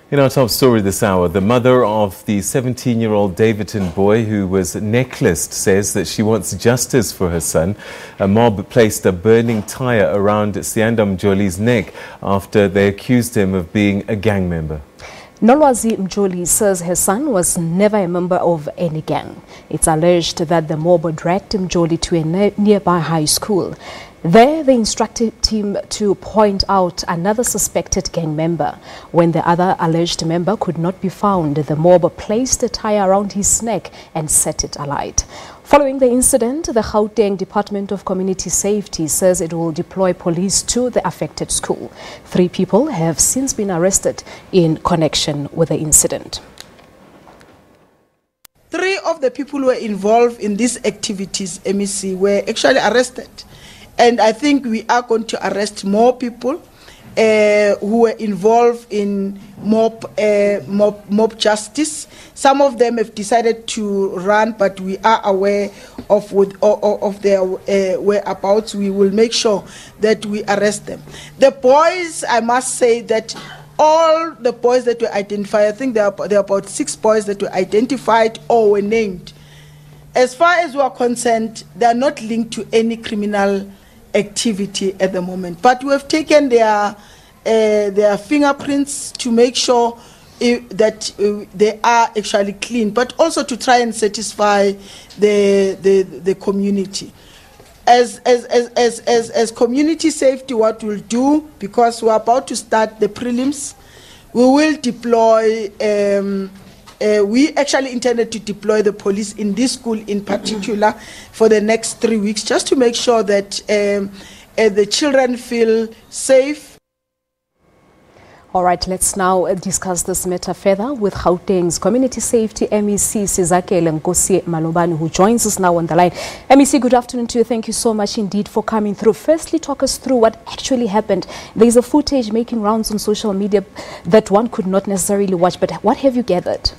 In our top story this hour, the mother of the 17-year-old Daveyton boy who was necklaced says that she wants justice for her son. A mob placed a burning tyre around Siyanda Mjoli's neck after they accused him of being a gang member. Nolwazi Mjoli says her son was never a member of any gang. It's alleged that the mob dragged Mjoli to a nearby high school. There, they instructed him to point out another suspected gang member. When the other alleged member could not be found, the mob placed a tyre around his neck and set it alight. Following the incident, the Gauteng Department of Community Safety says it will deploy police to the affected school. 3 people have since been arrested in connection with the incident. 3 of the people who were involved in these activities, MEC, were actually arrested. And I think we are going to arrest more people who were involved in mob justice. Some of them have decided to run, but we are aware of their whereabouts. We will make sure that we arrest them. The boys, I must say that all the boys that were identified, I think there are about 6 boys that were identified or were named. As far as we are concerned, they are not linked to any criminal activity at the moment, but we have taken their fingerprints to make sure that they are actually clean, but also to try and satisfy the community. As community safety, what we'll do, because we're about to start the prelims, we will deploy. We actually intended to deploy the police in this school in particular for the next 3 weeks, just to make sure that the children feel safe. All right, let's now discuss this matter further with Gauteng's Community Safety MEC Sizakele Nkosi-Malobane, who joins us now on the line. MEC, good afternoon to you. Thank you so much indeed for coming through. Firstly, talk us through what actually happened. There is a footage making rounds on social media that one could not necessarily watch, but what have you gathered?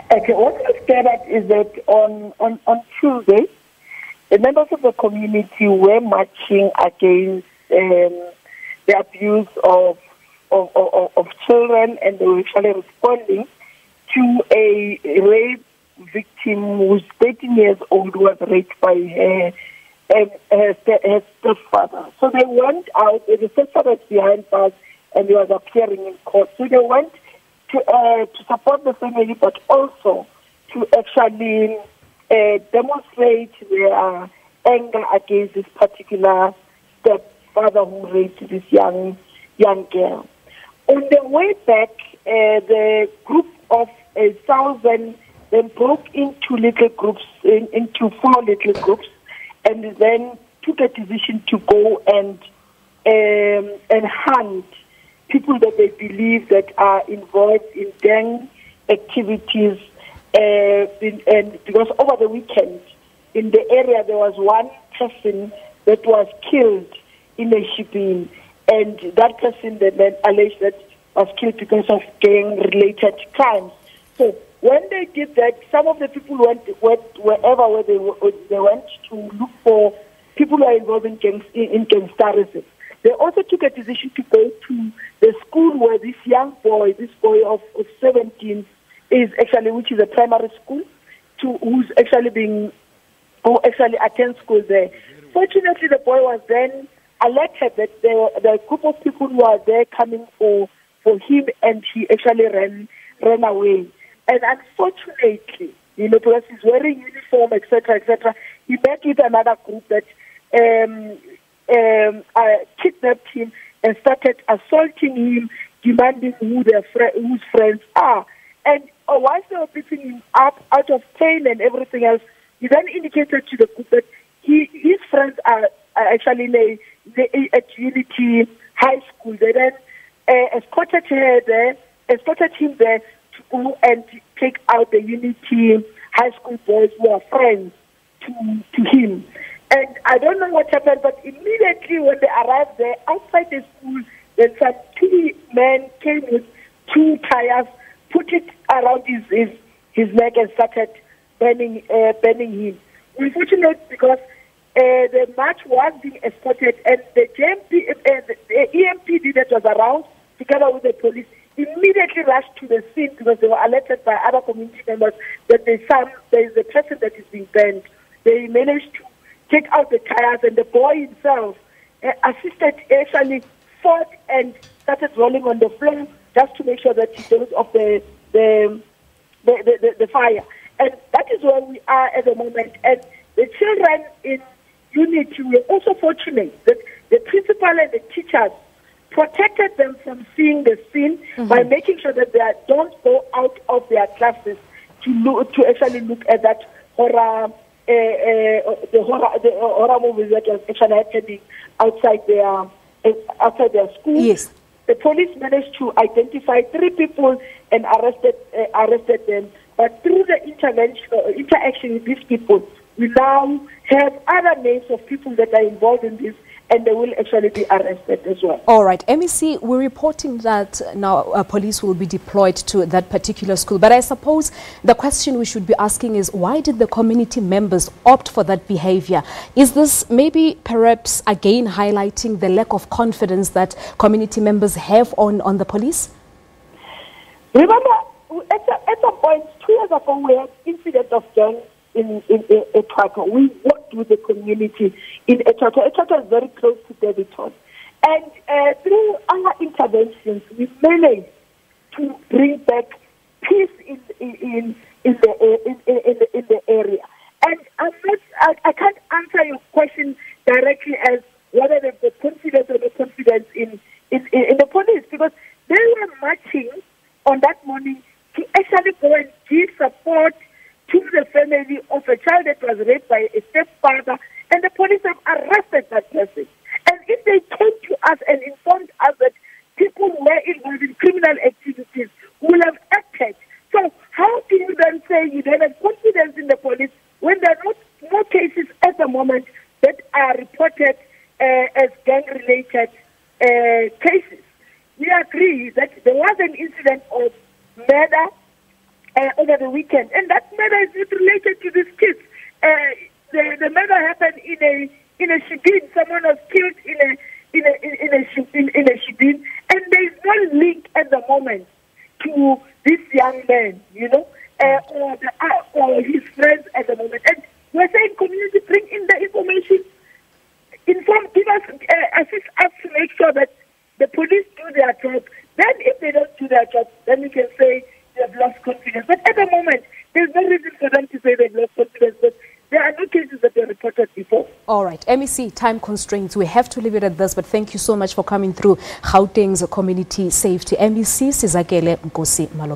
Okay, what we've gathered is that on Tuesday, the members of the community were marching against the abuse of children, and they were actually responding to a rape victim who was 13 years old, who was raped by her stepfather. So they went out, the stepfather was behind bars, and he was appearing in court. So they went to support the family, but also to actually demonstrate their anger against this particular stepfather who raped this young girl. On the way back, the group of 1,000 then broke into little groups, into 4 little groups, and then took a decision to go and hunt people that they believe that are involved in gang activities. And because over the weekend in the area there was one person that was killed in a shipping, and that person then alleged that was killed because of gang-related crimes. So when they did that, some of the people went wherever they went to look for people who are involved in gangsterism. They also took a decision to go to the school where this young boy, this boy of 17, is actually, which is a primary school, who actually attends school there. Fortunately, the boy was then alerted that there were a group of people who are there coming for him, and he actually ran away. And unfortunately, because he's wearing uniform, etc., he met with another group that kidnapped him and started assaulting him, demanding whose friends are. And whilst they were beating him up out of pain and everything else, he then indicated to the group that his friends are actually at Unity High School. They then escorted him there to go and take out the Unity High School boys who are friends to him. And I don't know what happened, but immediately when they arrived there, outside the school, then some 2 men came with 2 tyres, put it around his neck and started burning him. Unfortunately, because the march was being escorted, and the EMPD that was around, together with the police, immediately rushed to the scene because they were alerted by other community members that there is a person that is being burned. They managed to take out the tires, and the boy himself assisted, actually fought and started rolling on the floor just to make sure that he goes off the fire. And that is where we are at the moment. And the children in unity were also fortunate that the principal and the teachers protected them from seeing the scene by making sure that they don't go out of their classes to actually look at that horror, the horror movies that was actually happening outside their school. Yes. The police managed to identify 3 people and arrested them. But through the interaction with these people, we now have other names of people that are involved in this, and they will actually be arrested as well. All right. MEC, we're reporting that now police will be deployed to that particular school. But I suppose the question we should be asking is, why did the community members opt for that behavior? Is this maybe perhaps again highlighting the lack of confidence that community members have on the police? Remember, at some point, 2 years ago, we had incident of gangs in Etato. We worked with the community in Etato. Etato is very close to Daveyton. And through our interventions, we managed to bring back peace in the area. And I can't answer your question directly as whether there's the confidence or the confidence in the police, because they were marching on that morning to actually go and give support to the family of a child that was raped by a stepfather, and the police have arrested that person. And if they came to us and informed us that people were involved in criminal activities, we will have acted. So how do you then say you don't have confidence in the police when there are no cases at the moment that are reported as gang-related cases? We agree that there was an incident of murder over the weekend, and that murder is not related to these kids. The murder happened in a shibin. Someone was killed in a shibin, and there is no link at the moment to this young man, or his friends at the moment. And we're saying, community, bring in the information, give us, assist us to make sure that the police do their job. Then, if they don't do their job, then we can say they have lost confidence. But at the moment, there's no reason for them to say they've lost confidence, but there are no cases that were reported before. All right. MEC, time constraints. We have to leave it at this, but thank you so much for coming through Gauteng's community safety. MEC Sizakele Nkosi-Malobane.